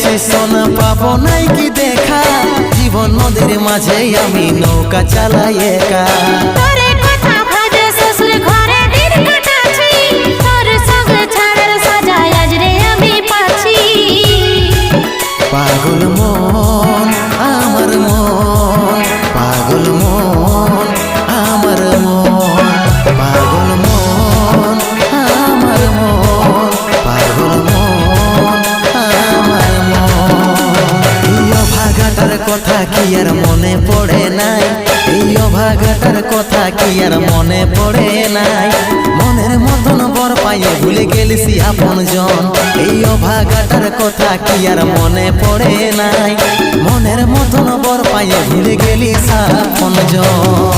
আছি সোনা পাবো নাই কি দেখা, জীবন নদীর মাঝে আমি নৌকা চালাই একা। তোরে কথা ভাবে শ্বশুর ঘরে দিন কাটাছি, তোর সঙ্গে ছাড়ার সাজায় আজ রে আমি পাচ্ছি। পাগল মন আমার মন, পাগল মন আমার মন, পাগল মন আমার মন, পাগল মন আমার মন। এই অভাগাটার কথা কি আর মনে পড়ে নাই, এই অভাগাটার কথা কি আর মনে পড়ে নাই। মনের মতন বর পাইয়ে ভুলে গেলিসি আপন জন, এই অভাগাটার কথা কি আর মনে পড়ে নাই। মনের মতন বর পাইয়ে ভুলে গেলিস আপন জন।